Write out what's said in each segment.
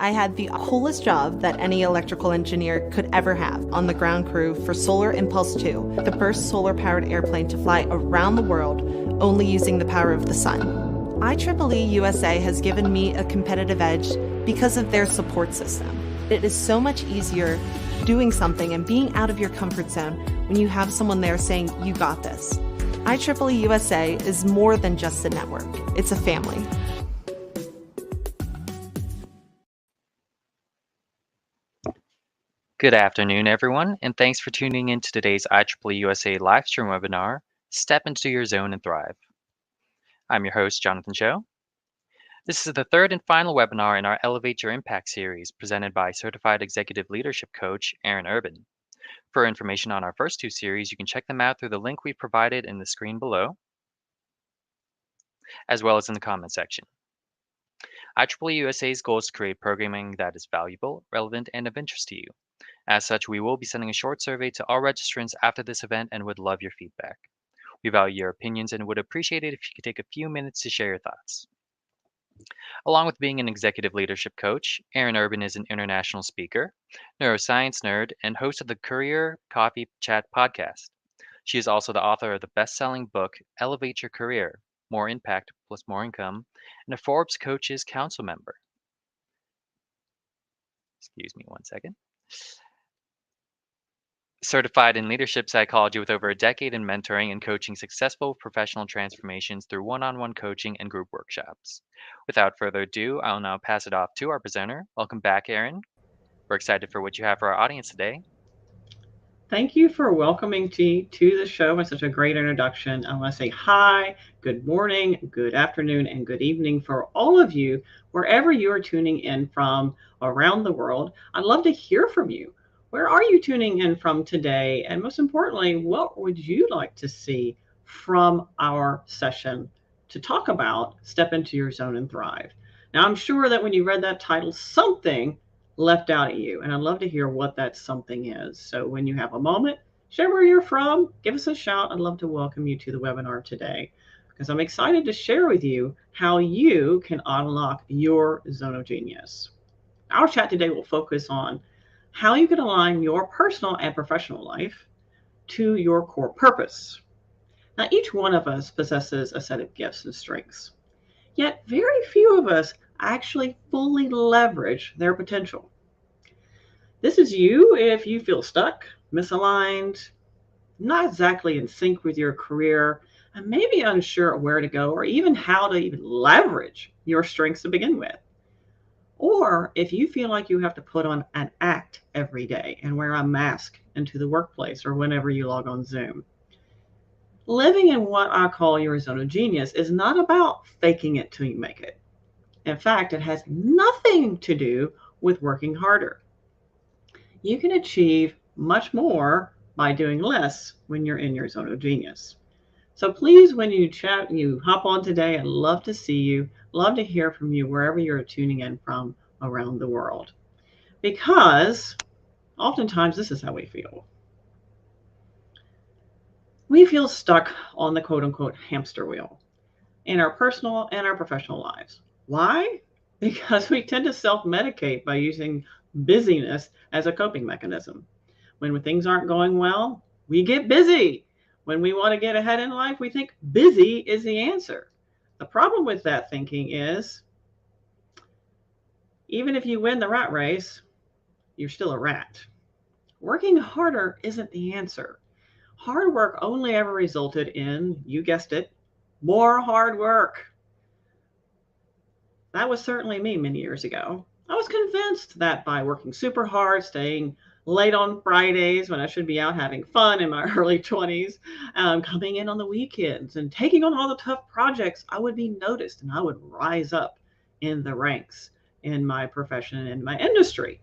I had the coolest job that any electrical engineer could ever have on the ground crew for Solar Impulse 2, the first solar-powered airplane to fly around the world only using the power of the sun. IEEE USA has given me a competitive edge because of their support system. It is so much easier doing something and being out of your comfort zone when you have someone there saying, "You got this." IEEE USA is more than just a network. It's a family. Good afternoon, everyone, and thanks for tuning in to today's IEEE USA Livestream webinar, Step into Your Zone and Thrive. I'm your host, Jonathan Cho. This is the third and final webinar in our Elevate Your Impact series presented by Certified Executive Leadership Coach Erin Urban. For information on our first two series, you can check them out through the link we provided in the screen below, as well as in the comment section. IEEE USA's goal is to create programming that is valuable, relevant, and of interest to you. As such, we will be sending a short survey to all registrants after this event and would love your feedback. We value your opinions and would appreciate it if you could take a few minutes to share your thoughts. Along with being an executive leadership coach, Erin Urban is an international speaker, neuroscience nerd, and host of the Career Coffee Chat podcast. She is also the author of the best-selling book, Elevate Your Career, More Impact Plus More Income, and a Forbes Coaches Council member. Excuse me one second. Certified in leadership psychology with over a decade in mentoring and coaching successful professional transformations through one-on-one coaching and group workshops. Without further ado, I'll now pass it off to our presenter. Welcome back, Erin. We're excited for what you have for our audience today. Thank you for welcoming me to the show and such a great introduction. I want to say hi, good morning, good afternoon, and good evening for all of you, wherever you are tuning in from around the world. I'd love to hear from you. Where are you tuning in from today? And most importantly, what would you like to see from our session to talk about Step into Your Zone and Thrive? Now, I'm sure that when you read that title, something left out at you, and I'd love to hear what that something is. So when you have a moment, share where you're from, give us a shout. I'd love to welcome you to the webinar today because I'm excited to share with you how you can unlock your zone of genius. Our chat today will focus on how you can align your personal and professional life to your core purpose. Now, each one of us possesses a set of gifts and strengths, yet very few of us actually fully leverage their potential. This is you if you feel stuck, misaligned, not exactly in sync with your career, and maybe unsure where to go or even how to even leverage your strengths to begin with. Or if you feel like you have to put on an act every day and wear a mask into the workplace or whenever you log on Zoom. Living in what I call your zone of genius is not about faking it till you make it. In fact, it has nothing to do with working harder. You can achieve much more by doing less when you're in your zone of genius. So please, when you chat, you hop on today, I'd love to see you, love to hear from you wherever you're tuning in from around the world. Because oftentimes this is how we feel. We feel stuck on the quote unquote hamster wheel in our personal and our professional lives. Why? Because we tend to self-medicate by using busyness as a coping mechanism. When things aren't going well, we get busy. When we want to get ahead in life, we think busy is the answer. The problem with that thinking is, even if you win the rat race, you're still a rat. Working harder isn't the answer. Hard work only ever resulted in, you guessed it, more hard work. That was certainly me many years ago. I was convinced that by working super hard, staying late on Fridays when I should be out having fun in my early 20s, coming in on the weekends and taking on all the tough projects, I would be noticed and I would rise up in the ranks in my profession and in my industry.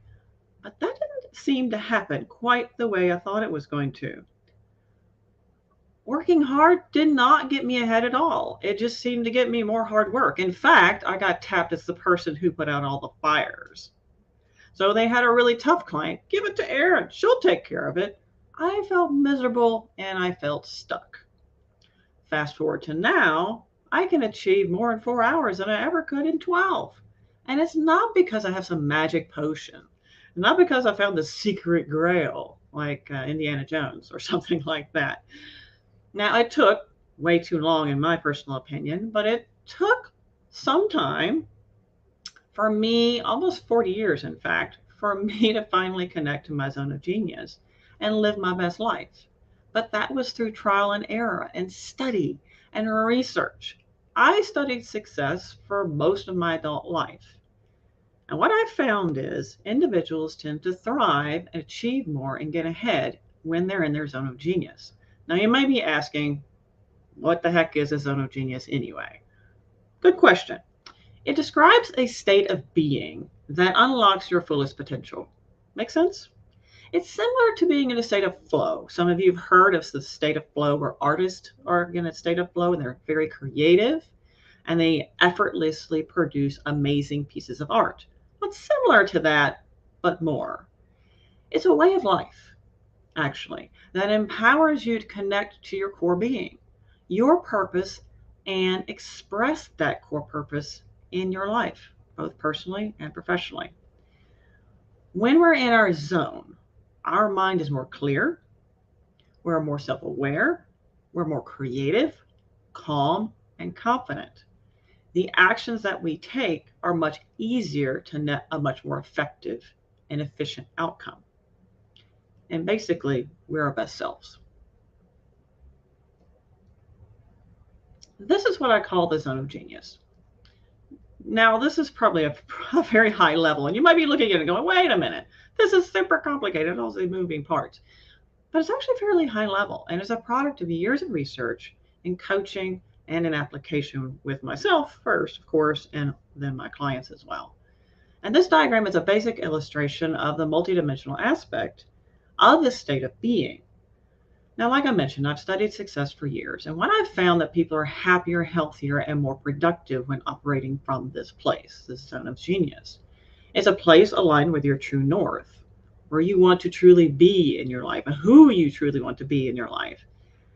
But that didn't seem to happen quite the way I thought it was going to. Working hard did not get me ahead at all. It just seemed to get me more hard work. In fact, I got tapped as the person who put out all the fires. So they had a really tough client. Give it to Erin. She'll take care of it. I felt miserable and I felt stuck. Fast forward to now, I can achieve more in 4 hours than I ever could in 12. And it's not because I have some magic potion, not because I found the secret grail like Indiana Jones or something like that. Now, it took way too long, in my personal opinion, but it took some time for me, almost 40 years, in fact, for me to finally connect to my zone of genius and live my best life. But that was through trial and error and study and research. I studied success for most of my adult life. And what I've found is individuals tend to thrive and achieve more and get ahead when they're in their zone of genius. Now, you may be asking, what the heck is a zone of genius anyway? Good question. It describes a state of being that unlocks your fullest potential. Make sense? It's similar to being in a state of flow. Some of you have heard of the state of flow where artists are in a state of flow and they're very creative and they effortlessly produce amazing pieces of art. What's similar to that, but more? It's a way of life, actually, that empowers you to connect to your core being, your purpose, and express that core purpose in your life, both personally and professionally. When we're in our zone, our mind is more clear, we're more self aware, we're more creative, calm, and confident. The actions that we take are much easier to net a much more effective and efficient outcome. And basically, we're our best selves. This is what I call the zone of genius. Now, this is probably a very high level, and you might be looking at it and going, wait a minute, this is super complicated, all these moving parts. But it's actually fairly high level, and it's a product of years of research and coaching and an application with myself first, of course, and then my clients as well. And this diagram is a basic illustration of the multidimensional aspect of this state of being. Now, like I mentioned, I've studied success for years, and what I've found that people are happier, healthier, and more productive when operating from this place, this zone of genius. It's a place aligned with your true north, where you want to truly be in your life and who you truly want to be in your life.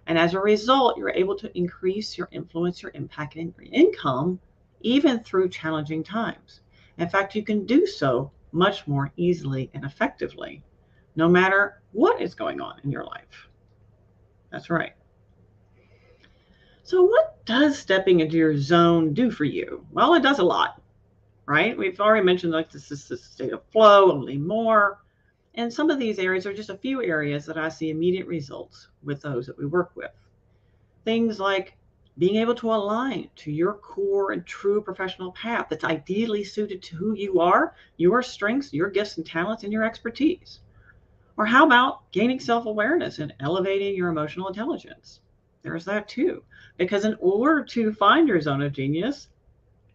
And as a result, you're able to increase your influence, your impact, and your income, even through challenging times. In fact, you can do so much more easily and effectively, no matter what is going on in your life. That's right. So, what does stepping into your zone do for you? Well, it does a lot, right? We've already mentioned like this is the state of flow, only more. And some of these areas are just a few areas that I see immediate results with those that we work with. Things like being able to align to your core and true professional path that's ideally suited to who you are, your strengths, your gifts and talents, and your expertise. Or how about gaining self-awareness and elevating your emotional intelligence? There's that too. Because in order to find your zone of genius,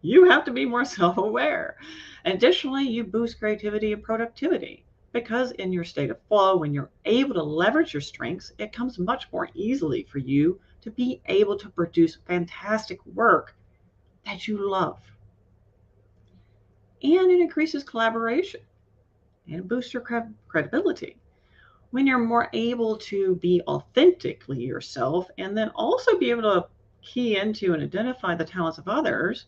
you have to be more self-aware. Additionally, you boost creativity and productivity because in your state of flow, when you're able to leverage your strengths, it comes much more easily for you to be able to produce fantastic work that you love. And it increases collaboration and boosts your credibility when you're more able to be authentically yourself and then also be able to key into and identify the talents of others,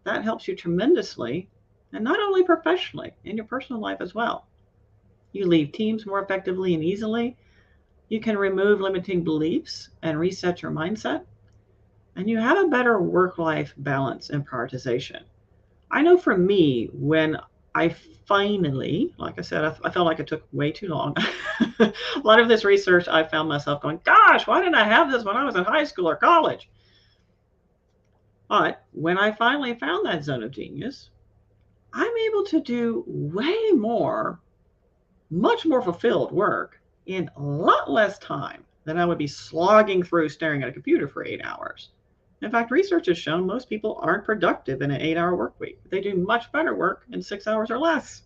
that helps you tremendously, and not only professionally, in your personal life as well. You lead teams more effectively and easily. You can remove limiting beliefs and reset your mindset, and you have a better work-life balance and prioritization. I know for me, when I finally, like I said, I felt like it took way too long. A lot of this research, I found myself going, gosh, why didn't I have this when I was in high school or college? But when I finally found that zone of genius, I'm able to do way more, much more fulfilled work in a lot less time than I would be slogging through staring at a computer for 8 hours. In fact, research has shown most people aren't productive in an 8-hour work week. They do much better work in 6 hours or less.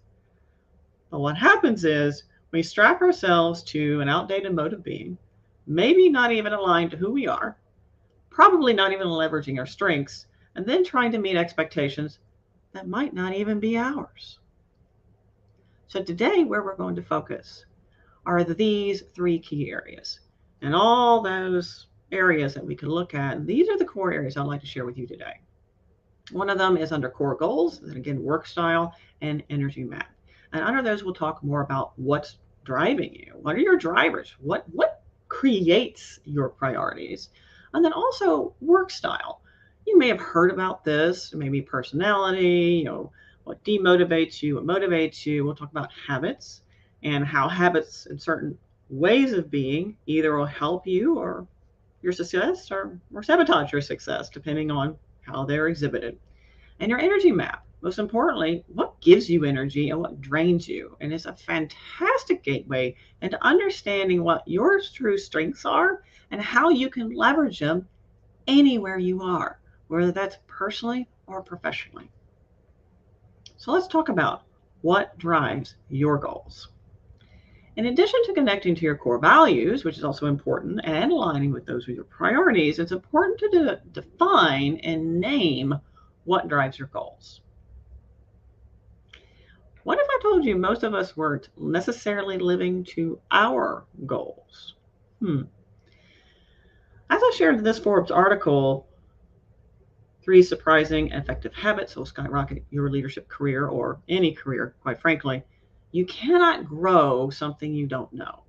But what happens is we strap ourselves to an outdated mode of being, maybe not even aligned to who we are, probably not even leveraging our strengths, and then trying to meet expectations that might not even be ours. So today, where we're going to focus are these 3 key areas. And all those areas that we could look at, these are the core areas I'd like to share with you today. One of them is under core goals, and again, work style and energy map. And under those, we'll talk more about what's driving you. What are your drivers? What creates your priorities? And then also work style. You may have heard about this, maybe personality, what demotivates you, what motivates you. We'll talk about habits and how habits and certain ways of being either will help you or your success or sabotage your success, depending on how they're exhibited. And your energy map, most importantly, what gives you energy and what drains you. And it's a fantastic gateway into understanding what your true strengths are and how you can leverage them anywhere you are, whether that's personally or professionally. So let's talk about what drives your goals. In addition to connecting to your core values, which is also important, and aligning with those with your priorities, it's important to define and name what drives your goals. What if I told you most of us weren't necessarily living to our goals? As I shared in this Forbes article, 3 surprising and effective habits will skyrocket your leadership career or any career, quite frankly. You cannot grow something you don't know.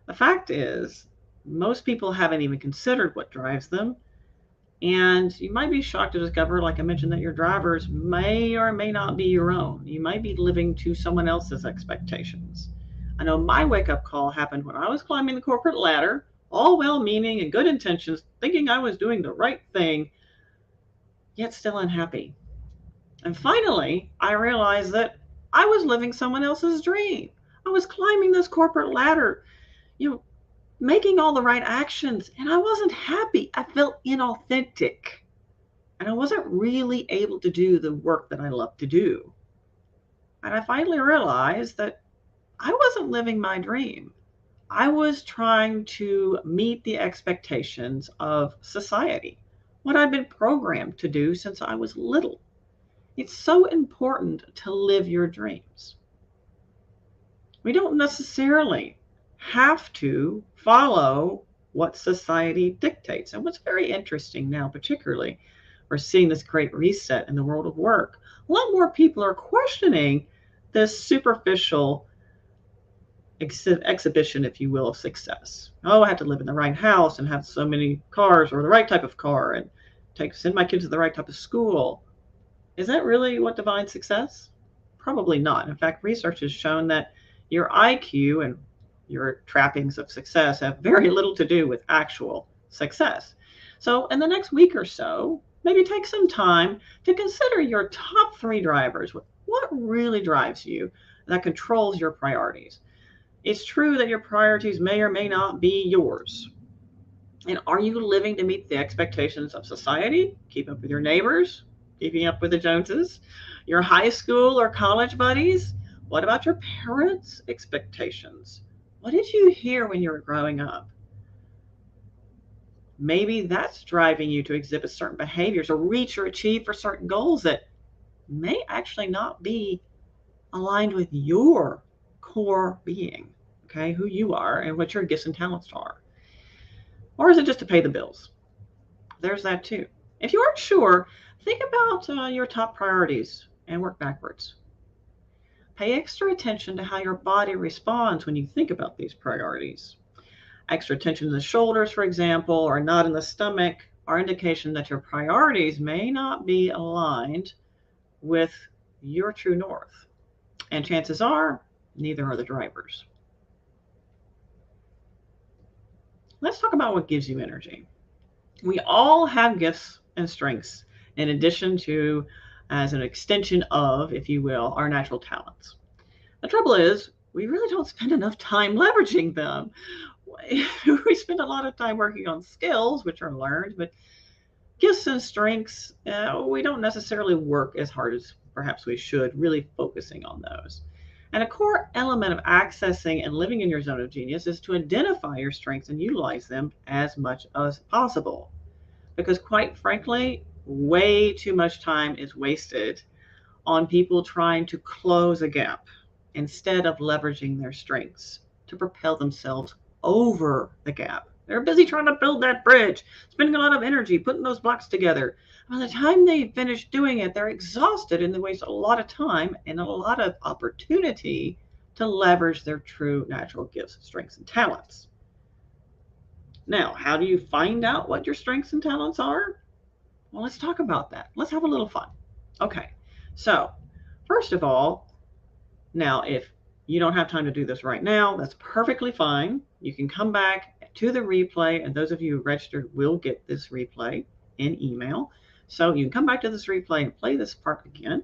The fact is, most people haven't even considered what drives them. And you might be shocked to discover, like I mentioned, that your drivers may or may not be your own. You might be living to someone else's expectations. I know my wake-up call happened when I was climbing the corporate ladder, all well-meaning and good intentions, thinking I was doing the right thing, yet still unhappy. And finally, I realized that I was living someone else's dream. I was climbing this corporate ladder, making all the right actions, and I wasn't happy. I felt inauthentic. And I wasn't really able to do the work that I love to do. And I finally realized that I wasn't living my dream. I was trying to meet the expectations of society, what I'd been programmed to do since I was little. It's so important to live your dreams. We don't necessarily have to follow what society dictates. And what's very interesting now, particularly, we're seeing this great reset in the world of work. A lot more people are questioning this superficial exhibition, if you will, of success. Oh, I have to live in the right house and have so many cars or the right type of car and send my kids to the right type of school. Is that really what defines success? Probably not. In fact, research has shown that your IQ and your trappings of success have very little to do with actual success. So in the next week or so, maybe take some time to consider your top 3 drivers. What really drives you that controls your priorities? It's true that your priorities may or may not be yours. And are you living to meet the expectations of society? Keep up with your neighbors? Keeping up with the Joneses? Your high school or college buddies? What about your parents' expectations? What did you hear when you were growing up? Maybe that's driving you to exhibit certain behaviors or reach or achieve for certain goals that may actually not be aligned with your core being, okay, who you are and what your gifts and talents are. Or is it just to pay the bills? There's that too. If you aren't sure, think about your top priorities and work backwards. Pay extra attention to how your body responds when you think about these priorities. Extra tension in the shoulders, for example, or a knot in the stomach are indication that your priorities may not be aligned with your true north. And chances are, neither are the drivers. Let's talk about what gives you energy. We all have gifts and strengths in addition to, as an extension of, if you will, our natural talents. The trouble is, we really don't spend enough time leveraging them. We spend a lot of time working on skills, which are learned, but gifts and strengths, we don't necessarily work as hard as perhaps we should, really focusing on those. And a core element of accessing and living in your zone of genius is to identify your strengths and utilize them as much as possible. Because quite frankly, way too much time is wasted on people trying to close a gap instead of leveraging their strengths to propel themselves over the gap. They're busy trying to build that bridge, spending a lot of energy putting those blocks together. By the time they finish doing it, they're exhausted and they waste a lot of time and a lot of opportunity to leverage their true natural gifts, strengths, and talents. Now, how do you find out what your strengths and talents are? Well, let's talk about that. Let's have a little fun. Okay, so first of all, now if you don't have time to do this right now, that's perfectly fine. You can come back to the replay, and those of you who registered will get this replay in email. So you can come back to this replay and play this part again.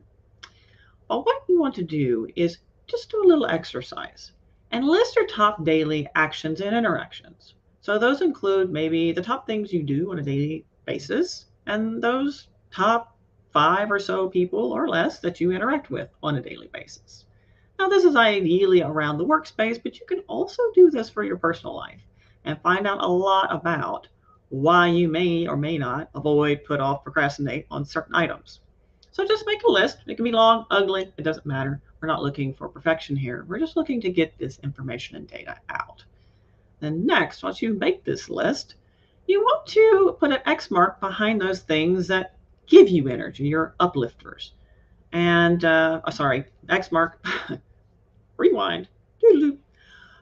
But what you want to do is just do a little exercise and list your top daily actions and interactions. So those include maybe the top things you do on a daily basis and those top 5 or so people or less that you interact with on a daily basis. Now, this is ideally around the workspace, but you can also do this for your personal life and find out a lot about why you may or may not avoid, put off, procrastinate on certain items. So just make a list. It can be long, ugly, it doesn't matter. We're not looking for perfection here. We're just looking to get this information and data out. Then next, once you make this list, you want to put an X mark behind those things that give you energy, your uplifters. And, X mark, rewind,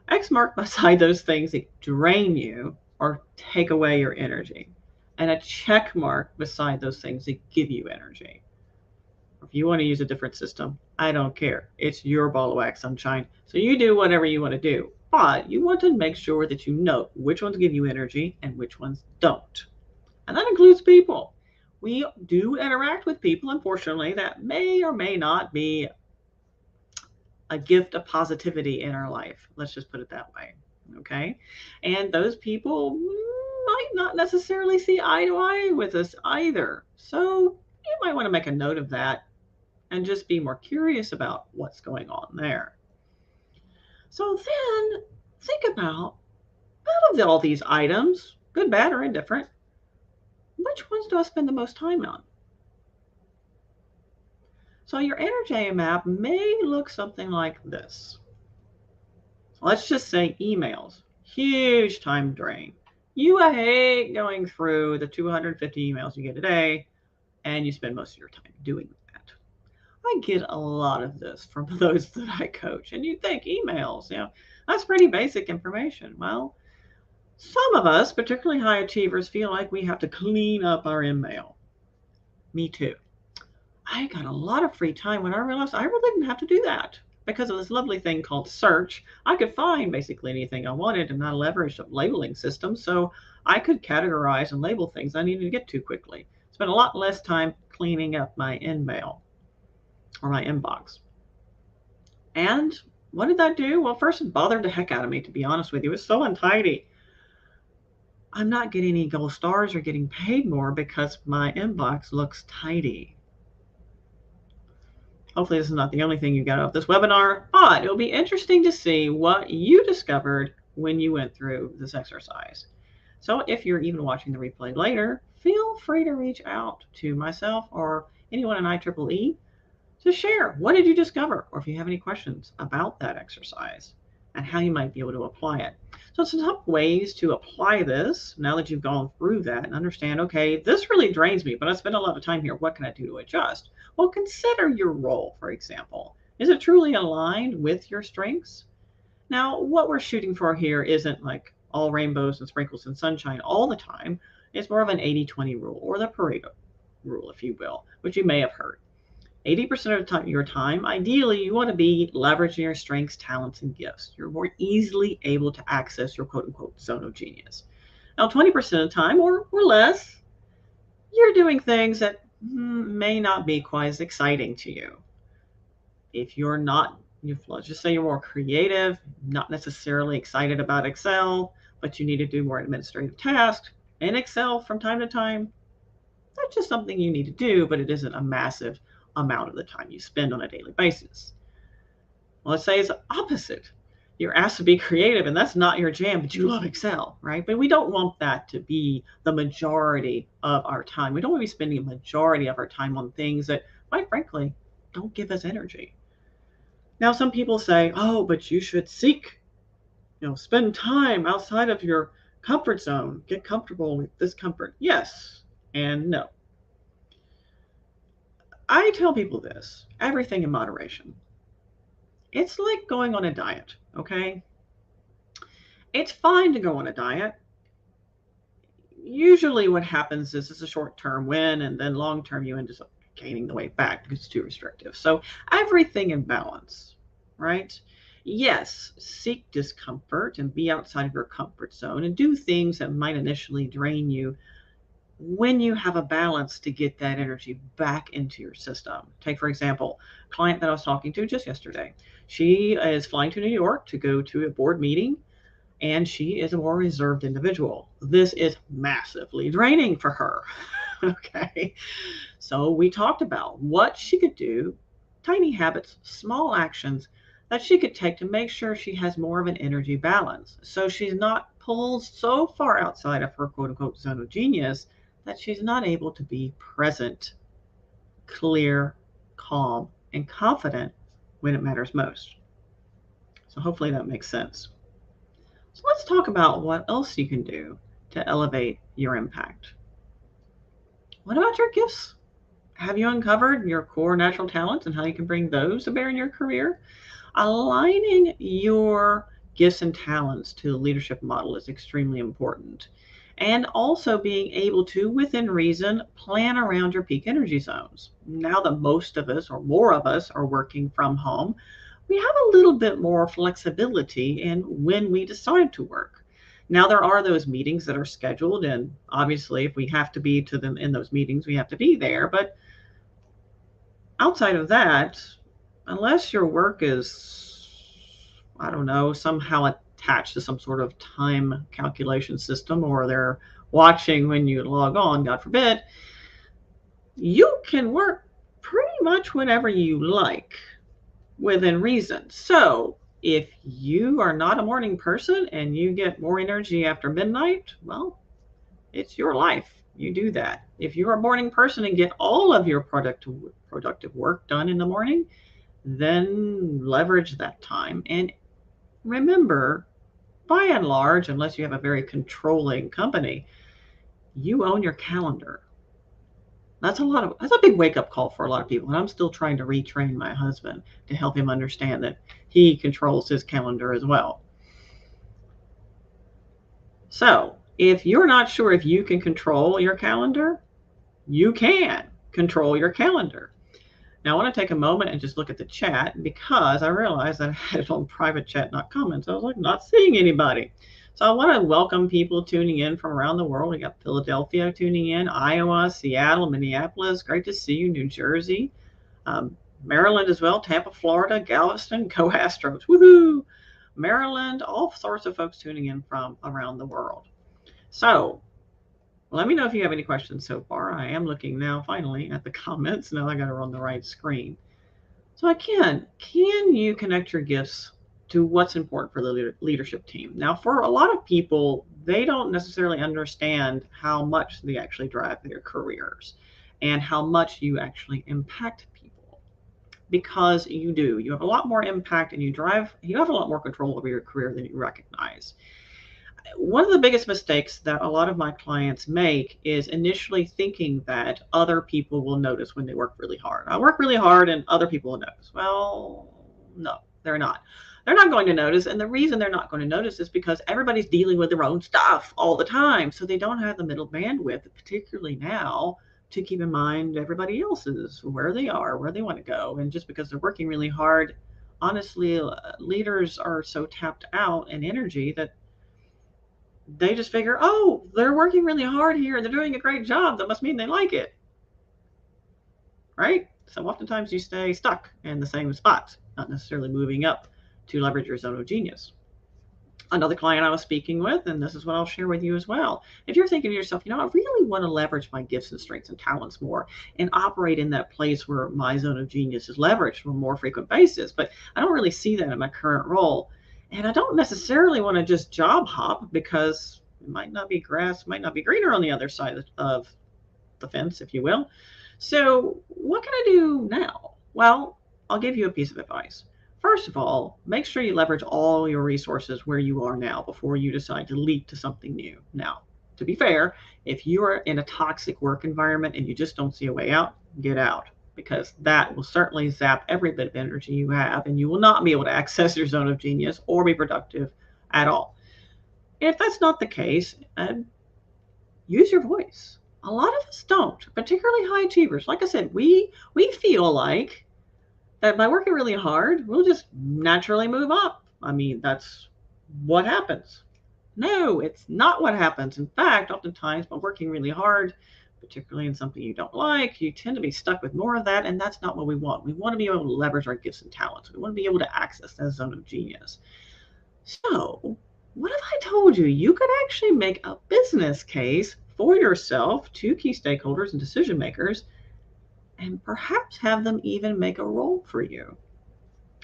X mark beside those things that drain you or take away your energy. And a check mark beside those things that give you energy. If you want to use a different system, I don't care. It's your ball of wax, sunshine. So you do whatever you want to do. But you want to make sure that you know which ones give you energy and which ones don't. And that includes people. We do interact with people, unfortunately, that may or may not be a gift of positivity in our life. Let's just put it that way. Okay. And those people might not necessarily see eye to eye with us either. So you might want to make a note of that and just be more curious about what's going on there. So then think about, out of all these items, good, bad, or indifferent, which ones do I spend the most time on? So your energy map may look something like this. Let's just say emails, huge time drain. You hate going through the 250 emails you get a day, and you spend most of your time doing that. I get a lot of this from those that I coach, and you think emails, that's pretty basic information. Well, some of us, particularly high achievers, feel like we have to clean up our email. Me too. I got a lot of free time when I realized I really didn't have to do that. Because of this lovely thing called search, I could find basically anything I wanted and I leveraged a labeling system so I could categorize and label things I needed to get to quickly. Spent a lot less time cleaning up my InMail or my inbox. And what did that do? Well, first it bothered the heck out of me, to be honest with you. It was so untidy. I'm not getting any gold stars or getting paid more because my inbox looks tidy. Hopefully this is not the only thing you got off this webinar, but it'll be interesting to see what you discovered when you went through this exercise. So if you're even watching the replay later, feel free to reach out to myself or anyone in IEEE to share what did you discover, or if you have any questions about that exercise and how you might be able to apply it. So some top ways to apply this now that you've gone through that and understand, okay, this really drains me, but I spend a lot of time here. What can I do to adjust? Well, consider your role, for example. Is it truly aligned with your strengths? Now, what we're shooting for here isn't like all rainbows and sprinkles and sunshine all the time. It's more of an 80-20 rule, or the Pareto rule, if you will, which you may have heard. 80% of your time, ideally, you want to be leveraging your strengths, talents, and gifts. You're more easily able to access your quote-unquote zone of genius. Now, 20% of the time, or less, you're doing things that may not be quite as exciting to you. If you're not, let's just say you're more creative, not necessarily excited about Excel, but you need to do more administrative tasks in Excel from time to time, that's just something you need to do, but it isn't a massive amount of the time you spend on a daily basis. Well, let's say it's opposite. You're asked to be creative and that's not your jam, but you love Excel, right? But we don't want that to be the majority of our time. We don't want to be spending a majority of our time on things that, quite frankly, don't give us energy. Now, some people say, oh, but you should seek, spend time outside of your Comfort zone. Get comfortable with discomfort. Yes and no. I tell people this, everything in moderation. It's like going on a diet, okay? It's fine to go on a diet. Usually what happens is it's a short-term win, and then long-term you end up gaining the weight back because it's too restrictive. So everything in balance, right? Yes, seek discomfort and be outside of your comfort zone and do things that might initially drain you when you have a balance to get that energy back into your system. Take, for example, a client that I was talking to just yesterday. She is flying to New York to go to a board meeting, and she is a more reserved individual. This is massively draining for her. Okay. So we talked about what she could do, tiny habits, small actions that she could take to make sure she has more of an energy balance. So she's not pulled so far outside of her quote unquote zone of genius that she's not able to be present, clear, calm, and confident when it matters most. So hopefully that makes sense. So let's talk about what else you can do to elevate your impact. What about your gifts? Have you uncovered your core natural talents and how you can bring those to bear in your career? Aligning your gifts and talents to the leadership model is extremely important. And also being able to, within reason, plan around your peak energy zones. Now that most of us or more of us are working from home, we have a little bit more flexibility in when we decide to work. Now there are those meetings that are scheduled, and obviously if we have to be to them in those meetings, we have to be there. But outside of that, unless your work is, I don't know, somehow attached to some sort of time calculation system, or they're watching when you log on, God forbid, you can work pretty much whenever you like within reason. So if you are not a morning person and you get more energy after midnight, well, it's your life. You do that. If you're a morning person and get all of your productive work done in the morning, then leverage that time. And remember, by and large, unless you have a very controlling company, you own your calendar. That's a big wake up call for a lot of people. And I'm still trying to retrain my husband to help him understand that he controls his calendar as well. So if you're not sure if you can control your calendar, you can control your calendar. Now, I want to take a moment and just look at the chat because I realized that I had it on private chat, not comments. I was like, not seeing anybody. So I want to welcome people tuning in from around the world. We got Philadelphia tuning in, Iowa, Seattle, Minneapolis. Great to see you, New Jersey, Maryland as well, Tampa, Florida, Galveston, go Astros, woohoo! Maryland, all sorts of folks tuning in from around the world. So let me know if you have any questions so far. I am looking now finally at the comments. Now I got to run the right screen. So can you connect your gifts to what's important for the leadership team? Now, for a lot of people, they don't necessarily understand how much they actually drive their careers and how much you actually impact people, because you do. You have a lot more impact and you have a lot more control over your career than you recognize. One of the biggest mistakes that a lot of my clients make is initially thinking that other people will notice when they work really hard. I work really hard and other people will notice. Well, no, they're not. They're not going to notice. And the reason they're not going to notice is because everybody's dealing with their own stuff all the time. So they don't have the middle bandwidth, particularly now, to keep in mind everybody else's, where they are, where they want to go. And just because they're working really hard, honestly, leaders are so tapped out in energy that they just figure, oh, they're working really hard here and they're doing a great job. That must mean they like it. Right? So oftentimes you stay stuck in the same spot, not necessarily moving up to leverage your zone of genius. Another client I was speaking with, and this is what I'll share with you as well. If you're thinking to yourself, I really want to leverage my gifts and strengths and talents more and operate in that place where my zone of genius is leveraged on a more frequent basis, but I don't really see that in my current role. And I don't necessarily want to just job hop because it might not be grass, might not be greener on the other side of the fence, if you will. So what can I do now? Well, I'll give you a piece of advice. First of all, make sure you leverage all your resources where you are now before you decide to leap to something new. Now, to be fair, if you are in a toxic work environment and you just don't see a way out, get out, because that will certainly zap every bit of energy you have, and you will not be able to access your zone of genius or be productive at all. If that's not the case, use your voice. A lot of us don't, particularly high achievers. Like I said, we feel like that by working really hard, we'll just naturally move up. I mean, that's what happens. No, it's not what happens. In fact, oftentimes by working really hard, particularly in something you don't like, you tend to be stuck with more of that, and that's not what we want. We want to be able to leverage our gifts and talents. We want to be able to access that zone of genius. So, what if I told you you could actually make a business case for yourself to key stakeholders and decision makers, and perhaps have them even make a role for you?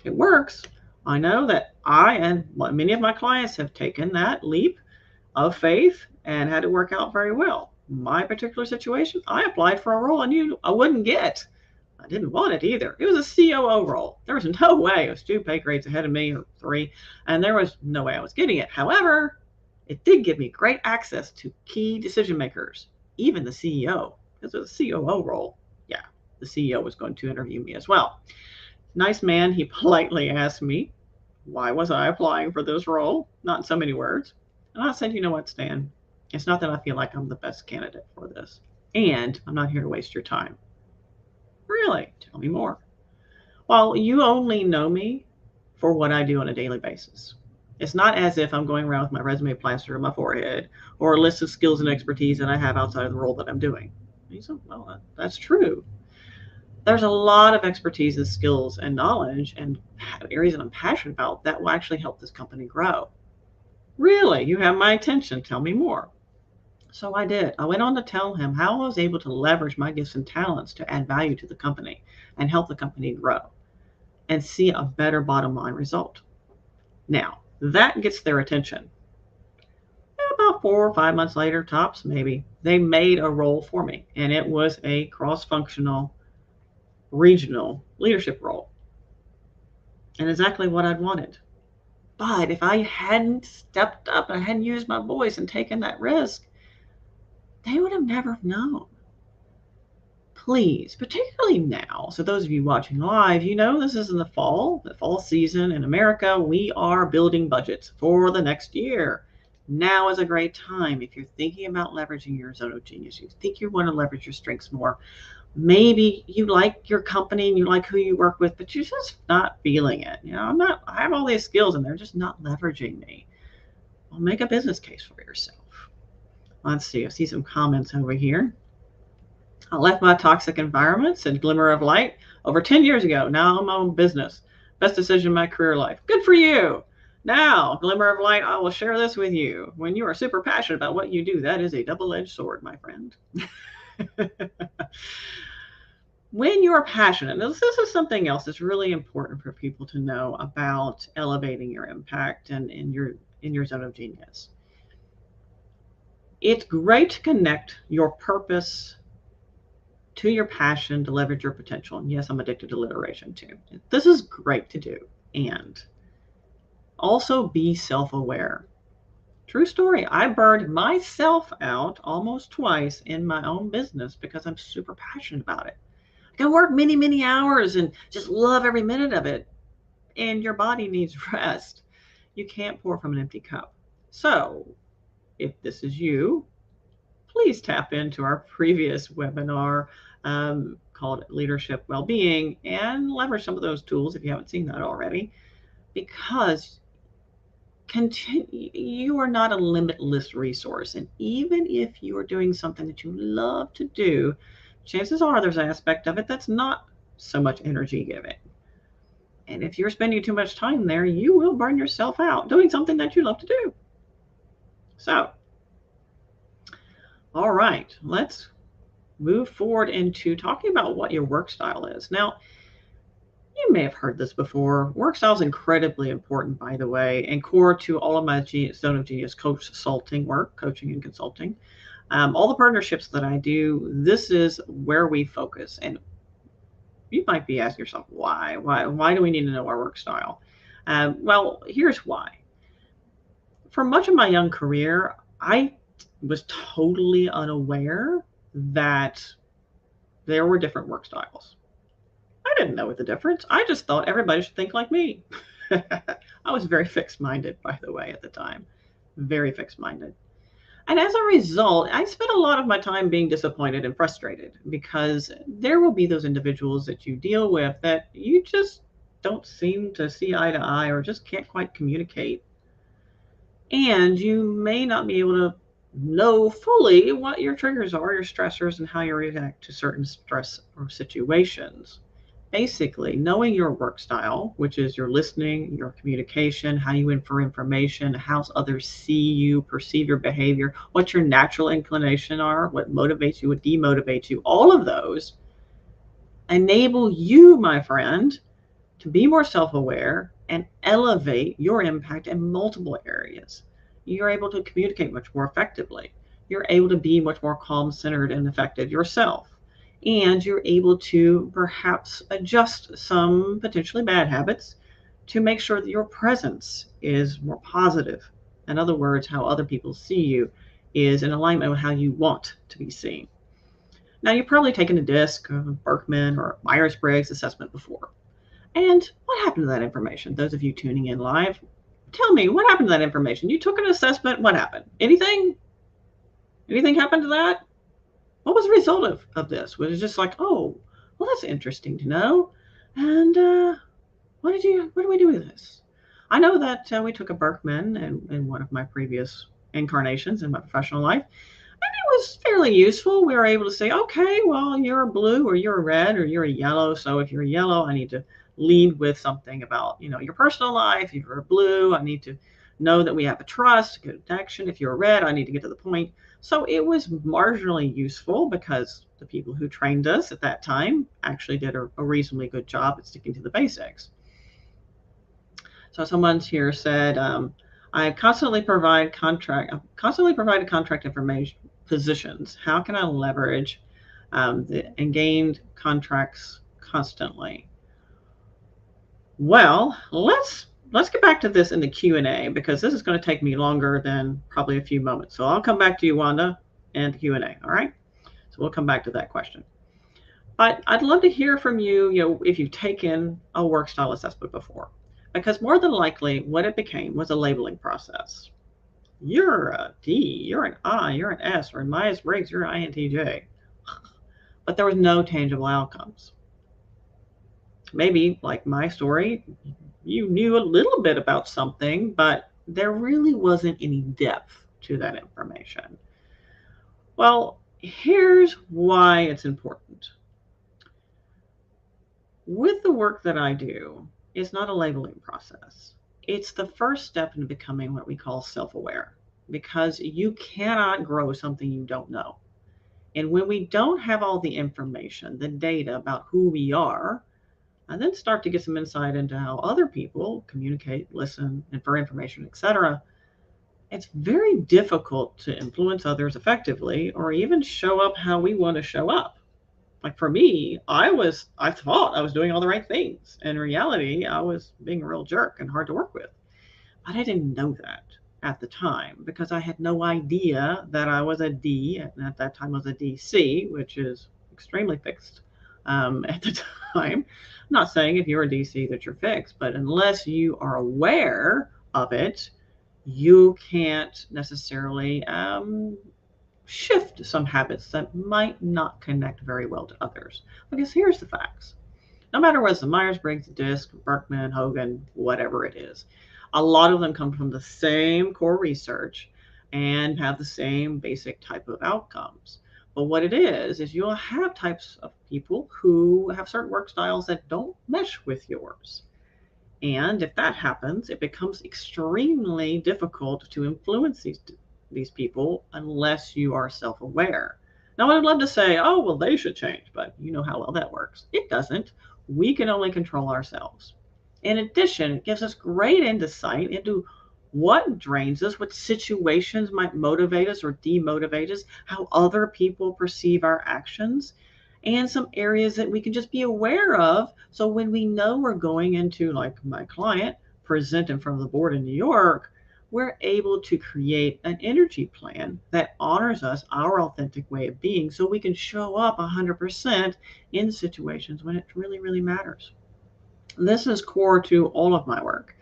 It works. I know that I and many of my clients have taken that leap of faith and had it work out very well. My particular situation, I applied for a role I knew I wouldn't get. I didn't want it either. It was a COO role. There was no way. It was 2 pay grades ahead of me, or 3, and there was no way I was getting it. However, it did give me great access to key decision makers, even the CEO, because it was a COO role. Yeah, the CEO was going to interview me as well. Nice man, he politely asked me, why was I applying for this role? Not in so many words. And I said, you know what, Stan? It's not that I feel like I'm the best candidate for this. And I'm not here to waste your time. Really? Tell me more. Well, you only know me for what I do on a daily basis. It's not as if I'm going around with my resume plastered on my forehead or a list of skills and expertise that I have outside of the role that I'm doing. He said, well, that's true. There's a lot of expertise and skills and knowledge and areas that I'm passionate about that will actually help this company grow. Really? You have my attention. Tell me more. So I did. I went on to tell him how I was able to leverage my gifts and talents to add value to the company and help the company grow and see a better bottom line result. Now, that gets their attention. About 4 or 5 months later, tops maybe, they made a role for me, and it was a cross-functional regional leadership role, and exactly what I'd wanted. But if I hadn't stepped up and I hadn't used my voice and taken that risk, they would have never known. Please, particularly now, so those of you watching live, you know this is in the fall season in America. We are building budgets for the next year. Now is a great time if you're thinking about leveraging your zone of genius. You think you want to leverage your strengths more. Maybe you like your company and you like who you work with, but you're just not feeling it. You know, I have all these skills and they're just not leveraging me. Well, make a business case for yourself. Let's see, I see some comments over here. I left my toxic environment, said Glimmer of Light, over 10 years ago. Now I'm my own business. Best decision in my career life. Good for you. Now, Glimmer of Light, I will share this with you. When you are super passionate about what you do, that is a double-edged sword, my friend. When you're passionate, this is something else that's really important for people to know about elevating your impact and in your zone of genius. It's great to connect your purpose to your passion to leverage your potential. And yes, I'm addicted to alliteration too. This is great to do. And also be self-aware. True story. I burned myself out almost twice in my own business because I'm super passionate about it. I can work many, many hours and just love every minute of it. And your body needs rest. You can't pour from an empty cup. So if this is you, please tap into our previous webinar called Leadership Wellbeing and leverage some of those tools if you haven't seen that already, because you are not a limitless resource. And even if you are doing something that you love to do, chances are there's an aspect of it that's not so much energy giving. And if you're spending too much time there, you will burn yourself out doing something that you love to do. So, all right, let's move forward into talking about what your work style is. Now, you may have heard this before. Work style is incredibly important, by the way, and core to all of my Zone of Genius consulting work, coaching and consulting. All the partnerships that I do, this is where we focus. And You might be asking yourself, why? Why do we need to know our work style? Well, here's why. For much of my young career, I was totally unaware that there were different work styles. I didn't know the difference. I just thought everybody should think like me. I was very fixed minded, by the way, at the time. Very fixed minded. And as a result, I spent a lot of my time being disappointed and frustrated because there will be those individuals that you deal with that you just don't seem to see eye to eye or just can't quite communicate. And you may not be able to know fully what your triggers are, your stressors, and how you react to certain stress or situations. Basically, knowing your work style, which is your listening, your communication, how you infer information, how others see you, perceive your behavior, what your natural inclination are, what motivates you, what demotivates you, all of those enable you, my friend, to be more self-aware and elevate your impact in multiple areas. You're able to communicate much more effectively. You're able to be much more calm, centered, and effective yourself. And you're able to perhaps adjust some potentially bad habits to make sure that your presence is more positive. In other words, how other people see you is in alignment with how you want to be seen. Now, you've probably taken a DISC, Berkman, or Myers-Briggs assessment before. And what happened to that information? Those of you tuning in live, tell me, what happened to that information? You took an assessment, what happened? Anything? Anything happened to that? What was the result of this? Was it just like, oh, well, that's interesting to know. And what do we do with this? I know that we took a Berkman in one of my previous incarnations in my professional life. And it was fairly useful. We were able to say, okay, well, you're a blue or you're a red or you're a yellow. So if you're a yellow, I need to lead with something about, your personal life. If you're a blue, I need to know that we have a trust, good connection. If you're a red, I need to get to the point. So it was marginally useful because the people who trained us at that time actually did a reasonably good job at sticking to the basics. So someone's here said, I constantly provided contract information positions. How can I leverage and gain contracts constantly? Well, let's get back to this in the Q&A because this is going to take me longer than probably a few moments. So I'll come back to you, Wanda, and the Q&A. All right. So we'll come back to that question. But I'd love to hear from you, if you've taken a work style assessment before. Because more than likely, what it became was a labeling process. You're a D, you're an I, you're an S, or in Myers-Briggs, you're an INTJ. But there was no tangible outcomes. Maybe, like my story, you knew a little bit about something, but there really wasn't any depth to that information. Well, here's why it's important. With the work that I do, it's not a labeling process. It's the first step in becoming what we call self-aware, because you cannot grow something you don't know. And when we don't have all the information, the data about who we are, and then start to get some insight into how other people communicate, listen, infer information, etc., it's very difficult to influence others effectively or even show up how we want to show up. Like for me, I thought I was doing all the right things. In reality, I was being a real jerk and hard to work with. But I didn't know that at the time because I had no idea that I was a D, and at that time I was a DC, which is extremely fixed at the time. I'm not saying if you're a DC that you're fixed, but unless you are aware of it, you can't necessarily shift some habits that might not connect very well to others. Because here's the facts. No matter whether it's the Myers-Briggs, DISC, Berkman, Hogan, whatever it is, a lot of them come from the same core research and have the same basic type of outcomes. But what it is you'll have types of people who have certain work styles that don't mesh with yours. And if that happens, it becomes extremely difficult to influence these people unless you are self-aware. Now, I'd love to say, oh, well, they should change, but you know how well that works. It doesn't. We can only control ourselves. In addition, it gives us great insight into what drains us, what situations might motivate us or demotivate us, how other people perceive our actions. and some areas that we can just be aware of. So when we know we're going into, like my client, present in front of the board in New York, we're able to create an energy plan that honors us, our authentic way of being, so we can show up 100% in situations when it really, really matters. This is core to all of my work.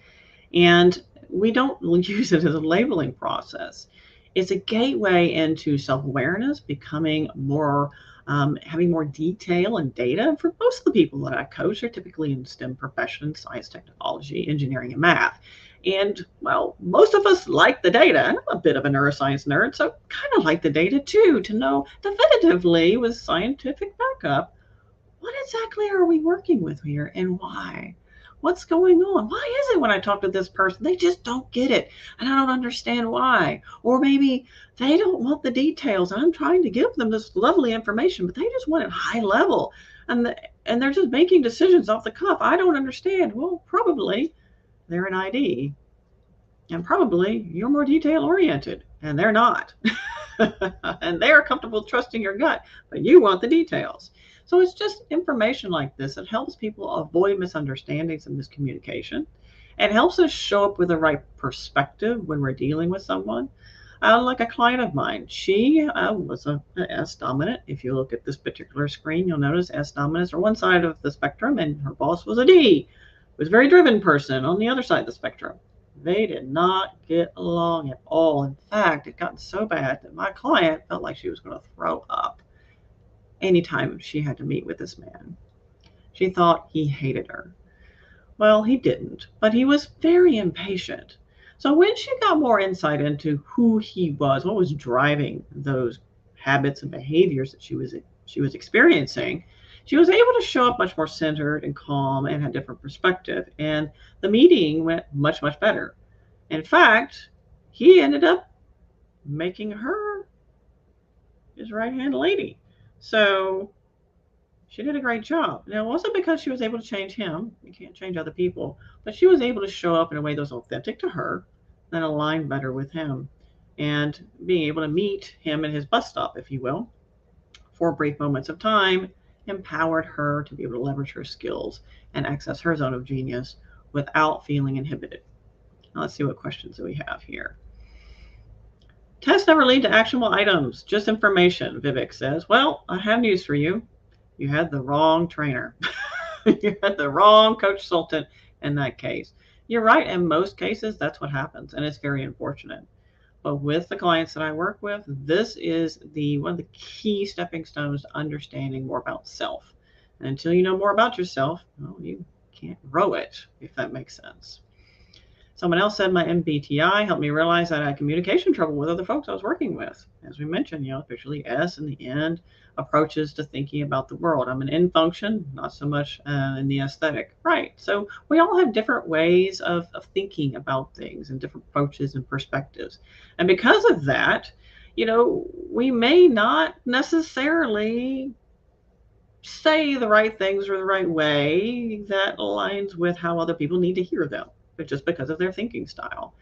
And we don't use it as a labeling process. It's a gateway into self-awareness, becoming more, having more detail and data. For most of the people that I coach are typically in STEM professions, science, technology, engineering, and math. And well, most of us like the data. And I'm a bit of a neuroscience nerd, so kind of like the data too, to know definitively with scientific backup, what exactly are we working with here and why? What's going on? Why is it when I talk to this person, they just don't get it and I don't understand why? Or maybe they don't want the details. I'm trying to give them this lovely information, but they just want it high level and they're just making decisions off the cuff. I don't understand. Well, probably they're an ID and probably you're more detail oriented and they're not. And they're comfortable trusting your gut, but you want the details. So it's just information like this that helps people avoid misunderstandings and miscommunication. It helps us show up with the right perspective when we're dealing with someone. Like a client of mine, she was an S dominant. If you look at this particular screen, you'll notice S dominants are one side of the spectrum, and her boss was a D, was a very driven person on the other side of the spectrum. They did not get along at all. In fact, it got so bad that my client felt like she was going to throw up anytime she had to meet with this man. She thought he hated her. Well, he didn't, but he was very impatient. So when she got more insight into who he was, what was driving those habits and behaviors that she was experiencing, she was able to show up much more centered and calm and had different perspective. And the meeting went much, much better. In fact, he ended up making her his right-hand lady. So she did a great job. Now, it wasn't because she was able to change him. You can't change other people. But she was able to show up in a way that was authentic to her and aligned better with him. And being able to meet him at his bus stop, if you will, for brief moments of time, empowered her to be able to leverage her skills and access her zone of genius without feeling inhibited. Now, let's see what questions we have here. Tests never lead to actionable items, just information, Vivek says. Well, I have news for you. You had the wrong trainer. You had the wrong coach consultant in that case. You're right. In most cases, that's what happens, and it's very unfortunate. But with the clients that I work with, this is one of the key stepping stones to understanding more about self. And until you know more about yourself, well, you can't grow it, if that makes sense. Someone else said my MBTI helped me realize that I had communication trouble with other folks I was working with. As we mentioned, officially S in the end, approaches to thinking about the world. I'm an N function, not so much in the aesthetic. Right. So we all have different ways of thinking about things and different approaches and perspectives. And because of that, we may not necessarily say the right things or the right way that aligns with how other people need to hear them, but just because of their thinking style.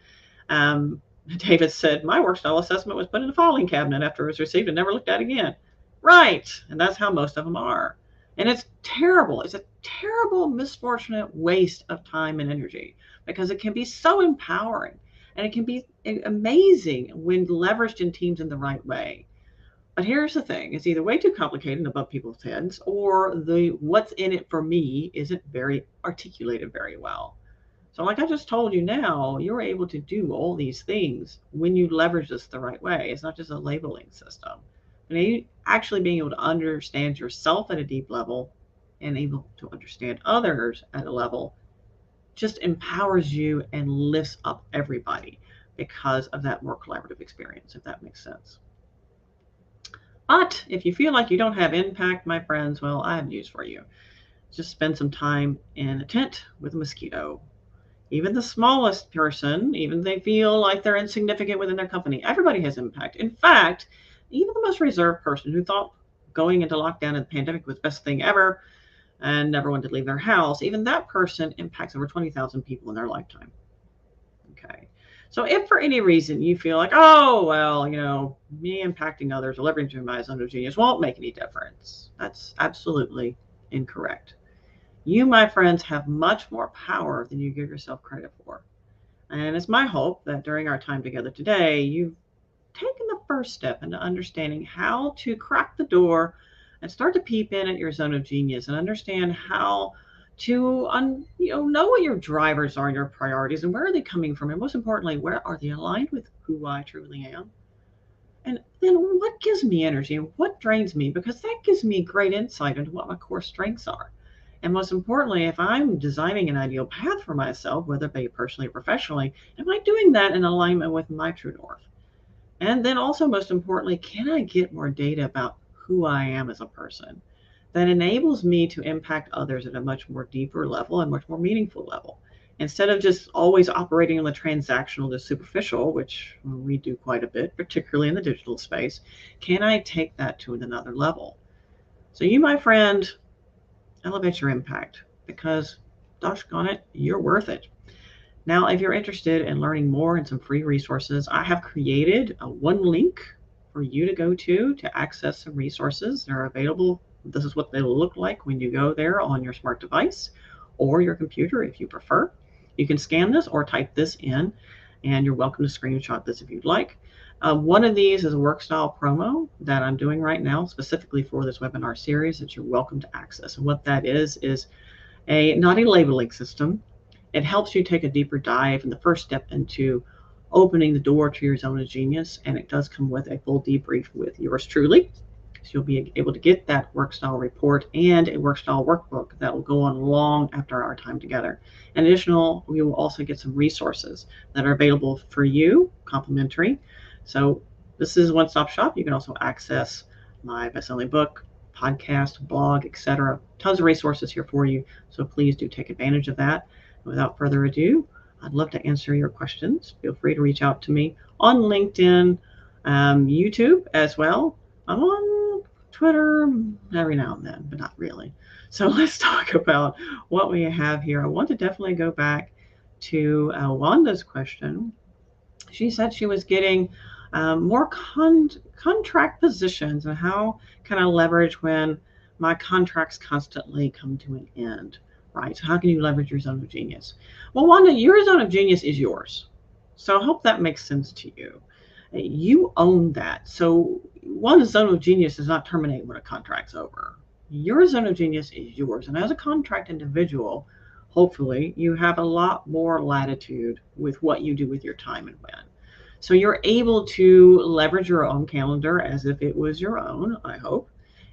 David said, my work style assessment was put in a filing cabinet after it was received and never looked at again. Right. And that's how most of them are. And it's terrible. It's a terrible, misfortunate waste of time and energy because it can be so empowering and it can be amazing when leveraged in teams in the right way. But here's the thing, it's either way too complicated and above people's heads, or the what's in it for me isn't very articulated very well. So like I just told you now, you're able to do all these things when you leverage this the right way. It's not just a labeling system. And actually being able to understand yourself at a deep level and able to understand others at a level just empowers you and lifts up everybody because of that more collaborative experience, if that makes sense. But if you feel like you don't have impact, my friends, well, I have news for you. Just spend some time in a tent with a mosquito. Even the smallest person, even they feel like they're insignificant within their company, everybody has impact. In fact, even the most reserved person who thought going into lockdown and the pandemic was the best thing ever and never wanted to leave their house, even that person impacts over 20,000 people in their lifetime. Okay. So if for any reason you feel like, oh, well, me impacting others or leveraging my zone of genius won't make any difference, that's absolutely incorrect. You, my friends, have much more power than you give yourself credit for. And it's my hope that during our time together today, you've taken the first step into understanding how to crack the door and start to peep in at your zone of genius and understand how to know what your drivers are and your priorities and where are they coming from, and most importantly, where are they aligned with who I truly am, and then what gives me energy and what drains me, because that gives me great insight into what my core strengths are. And most importantly, if I'm designing an ideal path for myself, whether it be personally or professionally, am I doing that in alignment with my true north? And then also, most importantly, can I get more data about who I am as a person that enables me to impact others at a much more deeper level and much more meaningful level? Instead of just always operating on the transactional, the superficial, which we do quite a bit, particularly in the digital space, can I take that to another level? So you, my friend, elevate your impact, because, doggone it, you're worth it. Now, if you're interested in learning more and some free resources, I have created one link for you to go to access some resources. They're available. This is what they look like when you go there on your smart device or your computer if you prefer. You can scan this or type this in, and you're welcome to screenshot this if you'd like. One of these is a work style promo that I'm doing right now specifically for this webinar series that you're welcome to access. And what that is not a labeling system. It helps you take a deeper dive and the first step into opening the door to your zone of genius. And it does come with a full debrief with yours truly. So you'll be able to get that work style report and a work style workbook that will go on long after our time together. In addition, we will also get some resources that are available for you, complimentary. So this is a one-stop shop. You can also access my best-selling book, podcast, blog, etc. Tons of resources here for you. So please do take advantage of that. Without further ado, I'd love to answer your questions. Feel free to reach out to me on LinkedIn, YouTube as well. I'm on Twitter every now and then, but not really. So let's talk about what we have here. I want to definitely go back to Wanda's question. She said she was getting more contract positions, and how can I leverage when my contracts constantly come to an end? Right. So how can you leverage your zone of genius? Well, Wanda, your zone of genius is yours. So I hope that makes sense to you. You own that. So one's zone of genius does not terminate when a contract's over. Your zone of genius is yours. And as a contract individual, hopefully you have a lot more latitude with what you do with your time and when. So you're able to leverage your own calendar as if it was your own, I hope,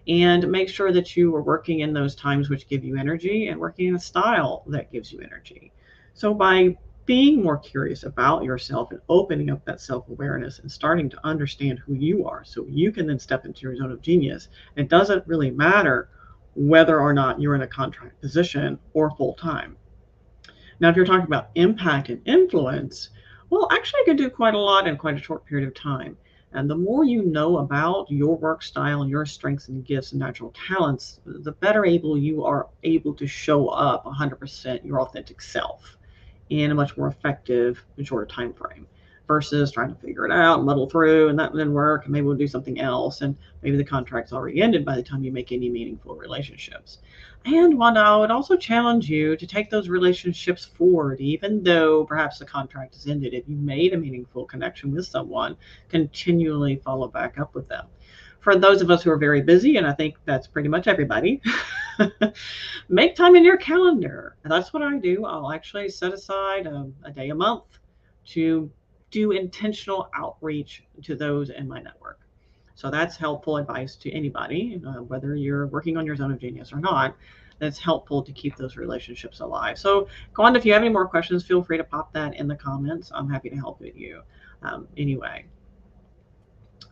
and make sure that you are working in those times which give you energy and working in a style that gives you energy. So by being more curious about yourself and opening up that self-awareness and starting to understand who you are, so you can then step into your zone of genius, it doesn't really matter whether or not you're in a contract position or full-time. Now, if you're talking about impact and influence, well, actually, I can do quite a lot in quite a short period of time. And the more you know about your work style and your strengths and gifts and natural talents, the better able you are able to show up 100% your authentic self in a much more effective and shorter time frame, versus trying to figure it out, muddle through, and that didn't work, and maybe we'll do something else, and maybe the contract's already ended by the time you make any meaningful relationships. And Wanda, I would also challenge you to take those relationships forward, even though perhaps the contract has ended. If you made a meaningful connection with someone, continually follow back up with them. For those of us who are very busy, and I think that's pretty much everybody, make time in your calendar. And that's what I do. I'll actually set aside a day a month to do intentional outreach to those in my network. So that's helpful advice to anybody, whether you're working on your zone of genius or not. That's helpful to keep those relationships alive. So, Gwanda, if you have any more questions, feel free to pop that in the comments. I'm happy to help with you. Anyway.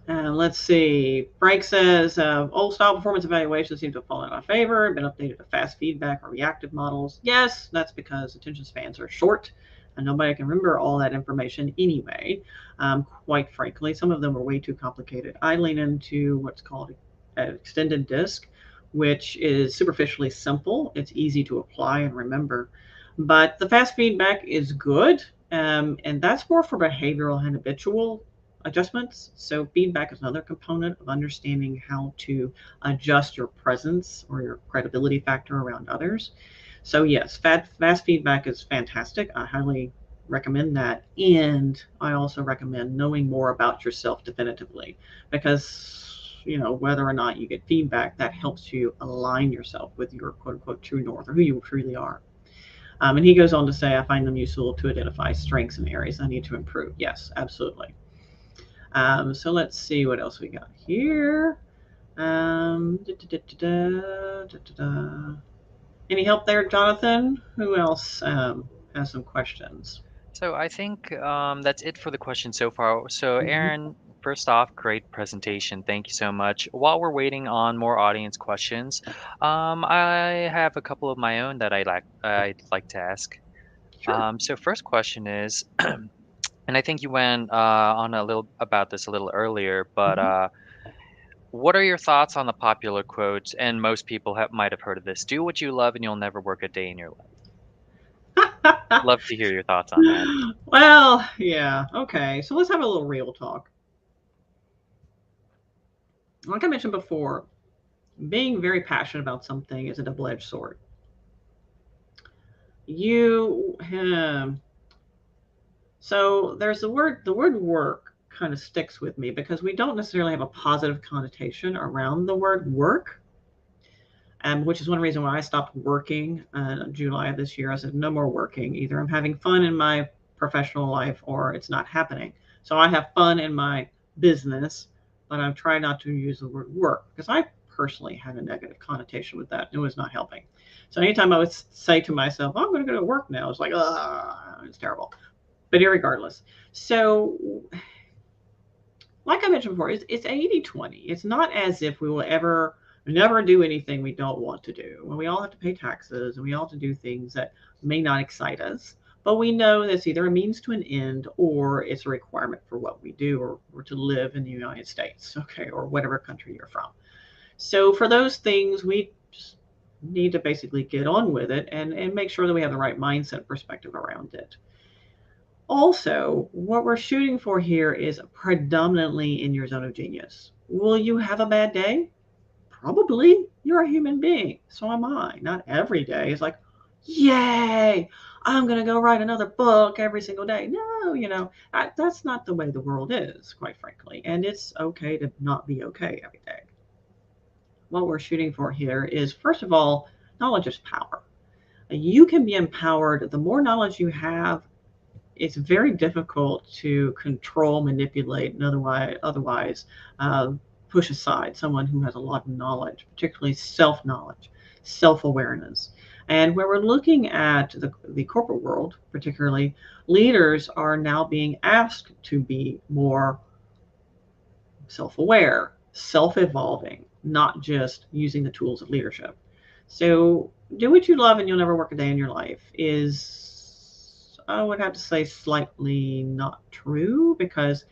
Let's see. Frank says, old style performance evaluations seem to have fallen out of favor, been updated to fast feedback or reactive models. Yes, that's because attention spans are short and nobody can remember all that information anyway. Quite frankly, some of them are way too complicated. I lean into what's called an extended disc, which is superficially simple. It's easy to apply and remember. But the fast feedback is good, And that's more for behavioral and habitual adjustments. So feedback is another component of understanding how to adjust your presence or your credibility factor around others. So yes, fast feedback is fantastic. I highly recommend that. And I also recommend knowing more about yourself definitively, because whether or not you get feedback, that helps you align yourself with your quote unquote true north, or who you truly are. And he goes on to say, I find them useful to identify strengths and areas I need to improve. Yes, absolutely. So let's see what else we got here. Any help there, Jonathan? Who else has some questions? So I think that's it for the questions so far. So Mhm. Erin, first off, great presentation. Thank you so much. While we're waiting on more audience questions, I have a couple of my own that I'd like to ask. Sure. So first question is, and I think you went on a little about this a little earlier, but Mhm. what are your thoughts on the popular quote? And most people might have heard of this: "Do what you love, and you'll never work a day in your life." Love to hear your thoughts on that. Well, yeah. Okay. So let's have a little real talk. Like I mentioned before, being very passionate about something is a double-edged sword. You So there's the word work kind of sticks with me because we don't necessarily have a positive connotation around the word work, which is one reason why I stopped working in July of this year. I said no more working. Either I'm having fun in my professional life or it's not happening. So I have fun in my business, but I'm trying not to use the word work because I personally had a negative connotation with that. It was not helping. So anytime I would say to myself, oh, I'm going to go to work now, it's like, it's terrible. But irregardless. So, like I mentioned before, it's 80-20. It's not as if we will ever never do anything we don't want to do. Well, we all have to pay taxes and we all have to do things that may not excite us. But we know that's either a means to an end or it's a requirement for what we do, or to live in the United States, okay, or whatever country you're from. So for those things, we just need to basically get on with it and make sure that we have the right mindset perspective around it. Also, what we're shooting for here is predominantly in your zone of genius. Will you have a bad day? Probably. You're a human being. So am I. Not every day. It's like, yay, I'm going to go write another book every single day. No, that's not the way the world is, quite frankly. And it's okay to not be okay every day. What we're shooting for here is, first of all, knowledge is power. You can be empowered. The more knowledge you have, it's very difficult to control, manipulate, and otherwise push aside someone who has a lot of knowledge, particularly self-knowledge, self-awareness. And where we're looking at the corporate world, particularly, leaders are now being asked to be more self-aware, self-evolving, not just using the tools of leadership. So do what you love and you'll never work a day in your life is, I would have to say, slightly not true, because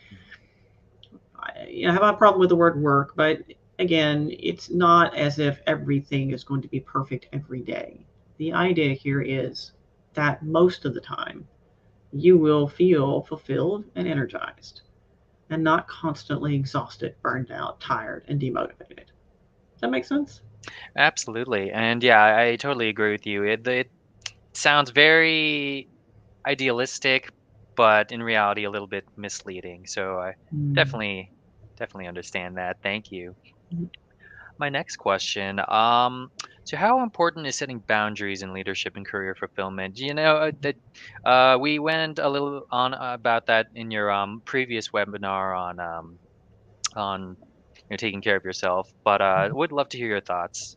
I have a problem with the word work, but again, it's not as if everything is going to be perfect every day. The idea here is that most of the time you will feel fulfilled and energized and not constantly exhausted, burned out, tired, and demotivated. Does that make sense? Absolutely. And yeah, I totally agree with you. It sounds very idealistic, but in reality a little bit misleading. So I Mm. definitely definitely understand that. Thank you. Mhm. My next question, so how important is setting boundaries in leadership and career fulfillment? You know, that we went a little on about that in your previous webinar on taking care of yourself, but would love to hear your thoughts.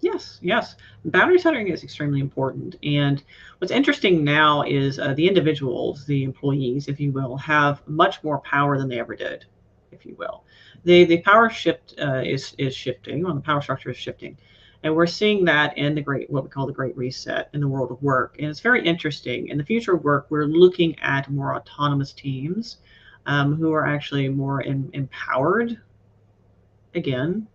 Yes, yes. Boundary setting is extremely important. And what's interesting now is the individuals, the employees, if you will, have much more power than they ever did, if you will. The power shift is shifting, or the power structure is shifting. And we're seeing that in what we call the great reset in the world of work. And it's very interesting. In the future of work, we're looking at more autonomous teams who are actually more empowered. Again,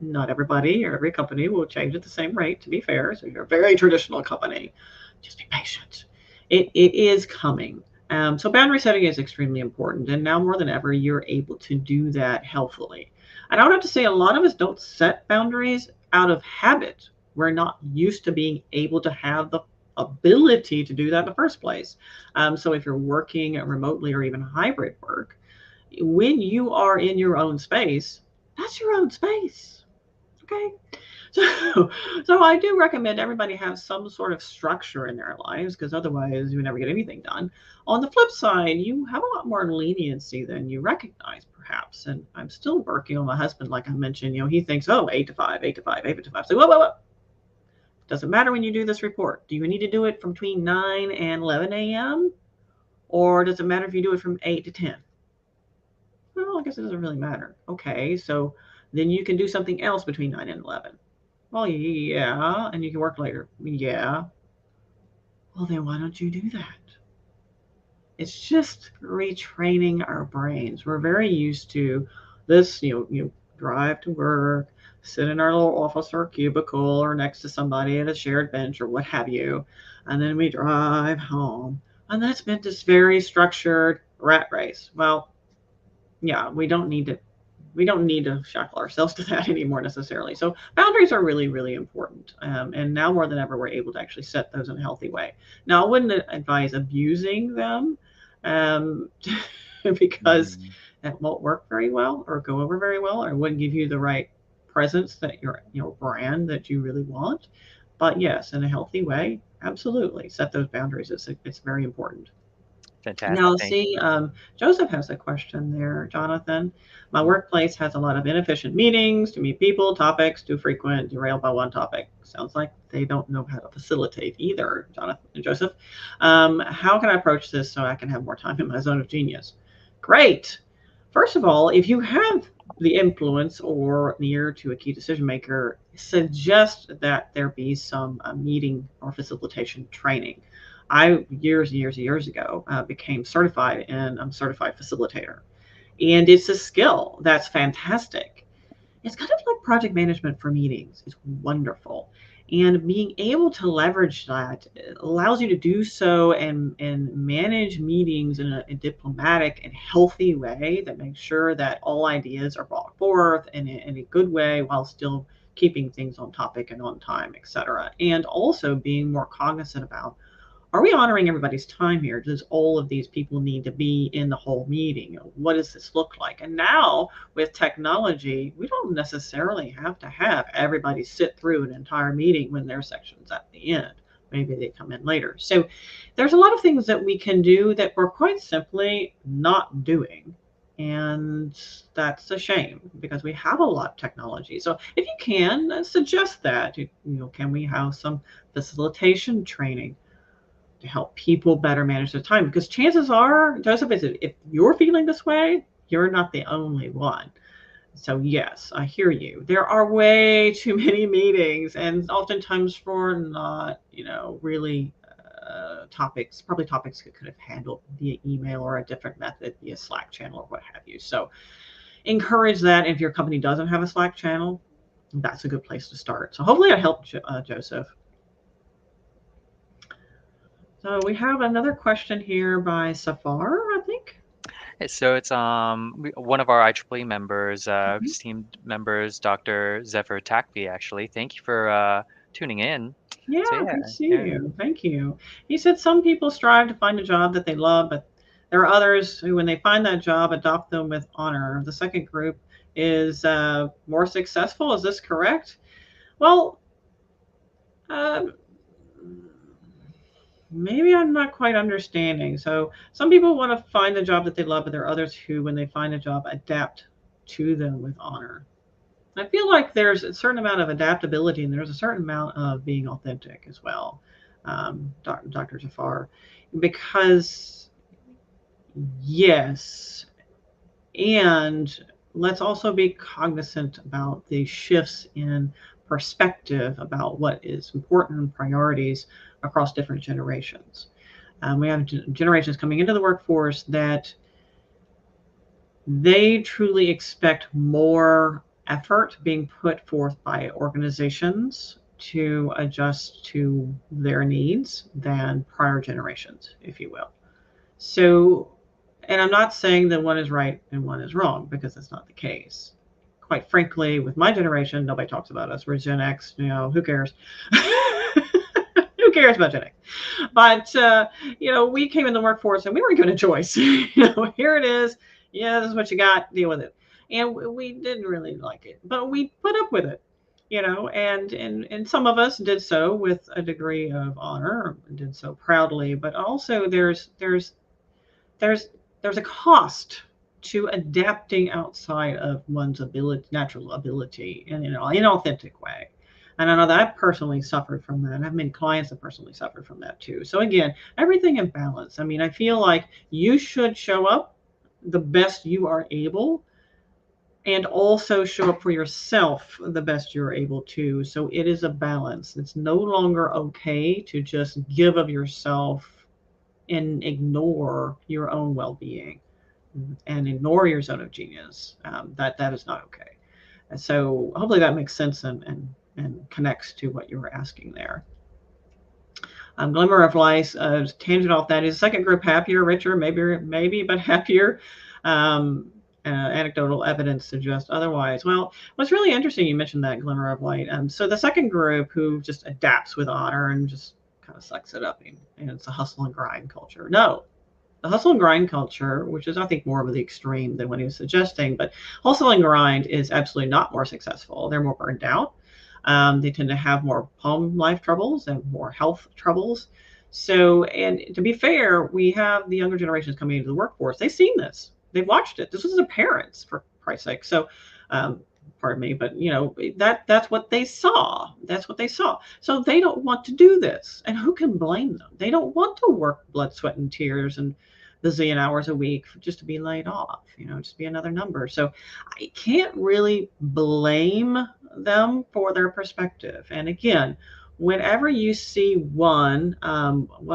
not everybody or every company will change at the same rate, to be fair. So you're a very traditional company, just be patient. It is coming. So boundary setting is extremely important. And now more than ever, you're able to do that healthily. And I would have to say a lot of us don't set boundaries out of habit. We're not used to being able to have the ability to do that in the first place. So if you're working remotely or even hybrid work, when you are in your own space, that's your own space. Okay. So, so I do recommend everybody have some sort of structure in their lives because otherwise you never get anything done. On the flip side, you have a lot more leniency than you recognize, perhaps. And I'm still working on my husband, like I mentioned. He thinks, oh, 8 to 5, 8 to 5, 8 to 5. So, whoa. Doesn't matter when you do this report. Do you need to do it from between 9 and 11 a.m.? Or does it matter if you do it from 8 to 10? Well, I guess it doesn't really matter. Okay, so then you can do something else between 9 and 11. Well, yeah, and you can work later. Yeah. Well, then why don't you do that? It's just retraining our brains. We're very used to this, drive to work, sit in our little office or cubicle or next to somebody at a shared bench or what have you, and then we drive home. And that's been this very structured rat race. Well, yeah, we don't need to shackle ourselves to that anymore necessarily. So boundaries are really, really important. And now more than ever, we're able to actually set those in a healthy way. Now, I wouldn't advise abusing them um, because Mhm. that won't work very well or go over very well, or it wouldn't give you the right presence that your brand that you really want. But yes, in a healthy way, absolutely set those boundaries. It's very important. Fantastic. Now, Thank see, Joseph has a question there, Jonathan. My you. workplace has a lot of inefficient meetings, too many people, topics, too frequent, derailed by one topic. Sounds like they don't know how to facilitate either, Jonathan and Joseph. How can I approach this so I can have more time in my zone of genius? Great. First of all, if you have the influence or near to a key decision maker, suggest that there be some meeting or facilitation training. I years ago became certified, and I'm a certified facilitator, and it's a skill that's fantastic. It's kind of like project management for meetings. It's wonderful, and being able to leverage that allows you to do so and manage meetings in a diplomatic and healthy way that makes sure that all ideas are brought forth in a good way while still keeping things on topic and on time, etc. And also being more cognizant about, are we honoring everybody's time here? Does all of these people need to be in the whole meeting? What does this look like? And now with technology, we don't necessarily have to have everybody sit through an entire meeting when their section's at the end. Maybe they come in later. So there's a lot of things that we can do that we're quite simply not doing. And that's a shame because we have a lot of technology. So if you can, suggest that. Can we have some facilitation training to help people better manage their time? Because chances are, Joseph, is if you're feeling this way, you're not the only one. So yes, I hear you. There are way too many meetings, and oftentimes for not, really probably topics that could have handled via email or a different method via Slack channel or what have you. So encourage that. If your company doesn't have a Slack channel, that's a good place to start. So hopefully I helped, Joseph. So we have another question here by Safar, I think. So it's one of our IEEE members, Mhm. esteemed members, Dr. Zephyr Takvi, actually. Thank you for tuning in. Yeah, So yeah, good to see yeah. you. Thank you. He said some people strive to find a job that they love, but there are others who, when they find that job, adopt them with honor. The second group is more successful. Is this correct? Well, um, maybe I'm not quite understanding. So some people want to find a job that they love, but there are others who, when they find a job, adapt to them with honor. I feel like there's a certain amount of adaptability and there's a certain amount of being authentic as well, Dr. Jafar, because yes, and let's also be cognizant about the shifts in perspective about what is important and priorities across different generations. We have generations coming into the workforce that they truly expect more effort being put forth by organizations to adjust to their needs than prior generations, if you will. So, and I'm not saying that one is right and one is wrong, because that's not the case. Quite frankly, with my generation, nobody talks about us. We're Gen X, who cares? Who cares about Gen X? But, we came in the workforce and we weren't given a choice. Here it is. Yeah, this is what you got. Deal with it. And we didn't really like it, but we put up with it. And some of us did so with a degree of honor, did so proudly. But also, there's a cost to adapting outside of one's natural ability, in an authentic way. And I know that I've personally suffered from that. I've many clients that personally suffered from that too. So again, everything in balance. I mean, I feel like you should show up the best you are able, and also show up for yourself the best you're able to. So it is a balance. It's no longer okay to just give of yourself and ignore your own well-being and ignore your zone of genius. That is not okay. And so hopefully that makes sense and connects to what you were asking there. Glimmer of light, tangent off that, is second group happier, richer, maybe, but happier. Anecdotal evidence suggests otherwise. Well, what's really interesting, you mentioned that glimmer of light. So the second group, who just adapts with honor and just kind of sucks it up, and it's a hustle and grind culture. No, the hustle and grind culture, which is, I think, more of the extreme than what he was suggesting, but hustle and grind is absolutely not more successful. They're more burned out. They tend to have more home life troubles and more health troubles. So, and to be fair, we have the younger generations coming into the workforce. They've seen this. They've watched it. This was their parents, for Christ's sake. So, pardon me, but that's what they saw. That's what they saw. So they don't want to do this. And who can blame them? They don't want to work blood, sweat, and tears and bazillion hours a week just to be laid off, just be another number. So I can't really blame them for their perspective. And again, whenever you see one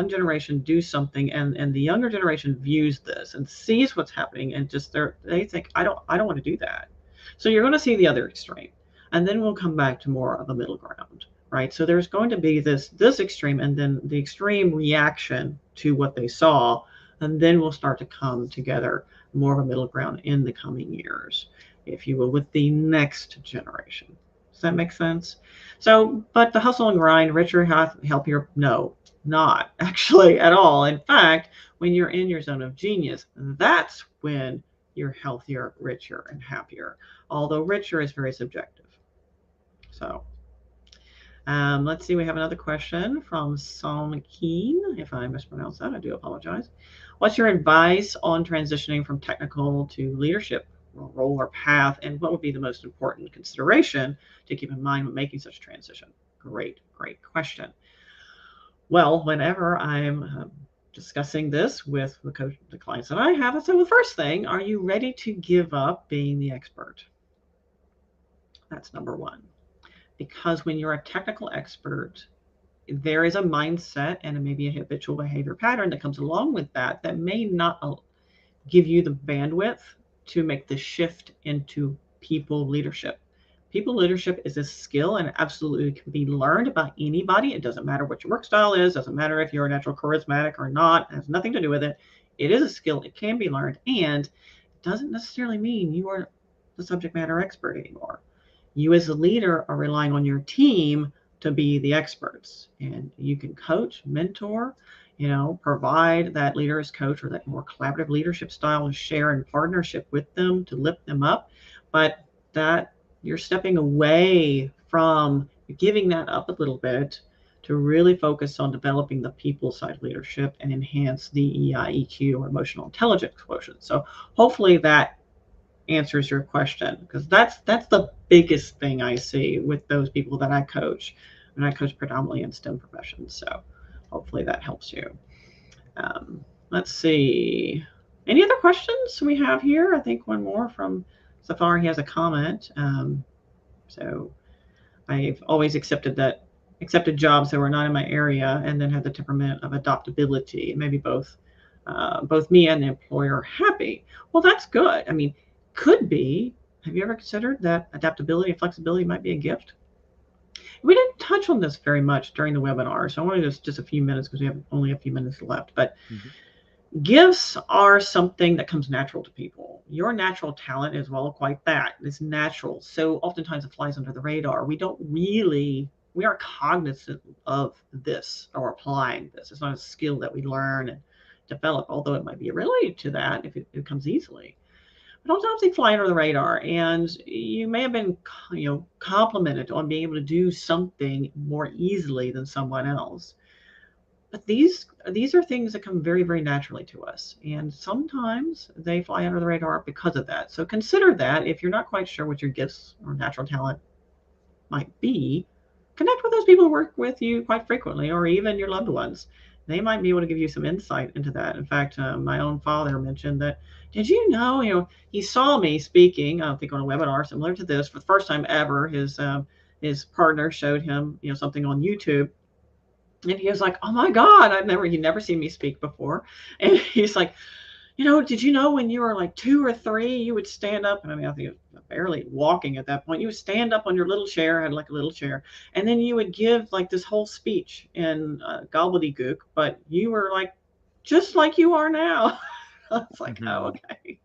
generation do something, and the younger generation views this and sees what's happening, and just they think, I don't want to do that. So you're going to see the other extreme, and then we'll come back to more of a middle ground, right? So there's going to be this extreme, and then the extreme reaction to what they saw, and then we'll start to come together more of a middle ground in the coming years, if you will, with the next generation. Does that make sense? So, but the hustle and grind, richer, healthier, no, not actually at all. In fact, when you're in your zone of genius, that's when you're healthier, richer, and happier. Although richer is very subjective. So, let's see, we have another question from Son Keen. If I mispronounced that, I do apologize. What's your advice on transitioning from technical to leadership role or path, and what would be the most important consideration to keep in mind when making such a transition? Great question. Well, whenever I'm discussing this with the clients that I have, I say, well, the first thing, are you ready to give up being the expert? That's number one. Because when you're a technical expert, there is a mindset and maybe a habitual behavior pattern that comes along with that may not give you the bandwidth to make the shift into people leadership. People leadership is a skill, and absolutely can be learned by anybody. It doesn't matter what your work style is. Doesn't matter if you're a natural charismatic or not. It has nothing to do with it. It is a skill. It can be learned, and it doesn't necessarily mean you are the subject matter expert anymore. You as a leader are relying on your team to be the experts, and you can coach, mentor, provide that leader as coach, or that more collaborative leadership style, and share in partnership with them to lift them up. But that you're stepping away from giving that up a little bit to really focus on developing the people side leadership and enhance the EI, EQ, or emotional intelligence quotient. So hopefully that answers your question, because that's the biggest thing I see with those people that I coach, and I coach predominantly in STEM professions. So hopefully that helps you. Let's see. Any other questions we have here? I think one more from Safar. He has a comment. So I've always accepted jobs that were not in my area, and then had the temperament of adaptability. Maybe both me and the employer are happy. Well, that's good. I mean, could be. Have you ever considered that adaptability and flexibility might be a gift? We didn't touch on this very much during the webinar, so I wanted just a few minutes, because we have only a few minutes left. But Gifts are something that comes natural to people. Your natural talent is, well, quite that. It's natural. So oftentimes it flies under the radar. We aren't cognizant of this or applying this. It's not a skill that we learn and develop, although it might be related to that if it comes easily. But sometimes they fly under the radar, and you may have been, complimented on being able to do something more easily than someone else. But these are things that come very, very naturally to us, and sometimes they fly under the radar because of that. So consider that if you're not quite sure what your gifts or natural talent might be, connect with those people who work with you quite frequently, or even your loved ones. They might be able to give you some insight into that. In fact, my own father mentioned that. Did you know? He saw me speaking. I think on a webinar similar to this for the first time ever. His partner showed him, something on YouTube, and he was like, "Oh my God, he'd never seen me speak before." And he's like, "Did you know when you were like 2 or 3, you would stand up?" And I mean, I think it was barely walking at that point. You would stand up on your little chair, had like a little chair, and then you would give like this whole speech in gobbledygook, but you were like, just like you are now. I was like, oh, okay.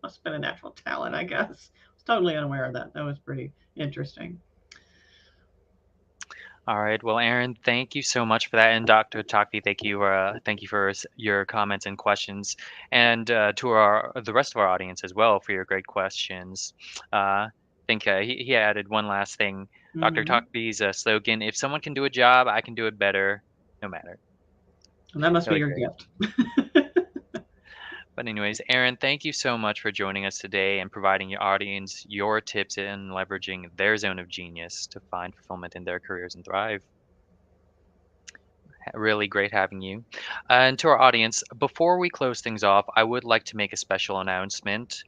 Must have been a natural talent, I guess. I was totally unaware of that. That was pretty interesting. All right. Well, Erin, thank you so much for that, and Dr. Takvi, thank you for your comments and questions, and to the rest of our audience as well for your great questions. I think he added one last thing. Dr. Mm-hmm. Takvi's slogan: "If someone can do a job, I can do it better, no matter." And that must be Really your great. gift. But anyways, Erin, thank you so much for joining us today and providing your audience your tips in leveraging their zone of genius to find fulfillment in their careers and thrive. Really great having you. And to our audience, before we close things off, I would like to make a special announcement.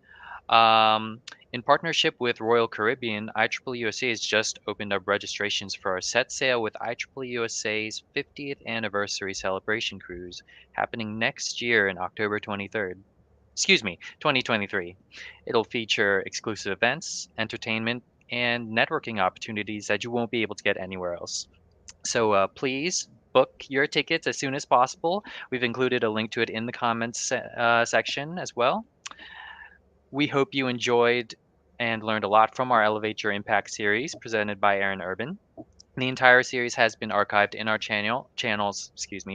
Um, in partnership with Royal Caribbean, IEEE USA has just opened up registrations for our set sail with IEEE USA's 50th anniversary celebration cruise happening next year in October 23rd. Excuse me, 2023. It'll feature exclusive events, entertainment, and networking opportunities that you won't be able to get anywhere else. So please book your tickets as soon as possible. We've included a link to it in the comments section as well. We hope you enjoyed and learned a lot from our Elevate Your Impact series presented by Erin Urban. The entire series has been archived in our channels,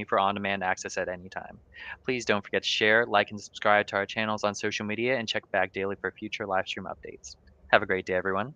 for on-demand access at any time. Please don't forget to share, like, and subscribe to our channels on social media and check back daily for future live stream updates. Have a great day, everyone.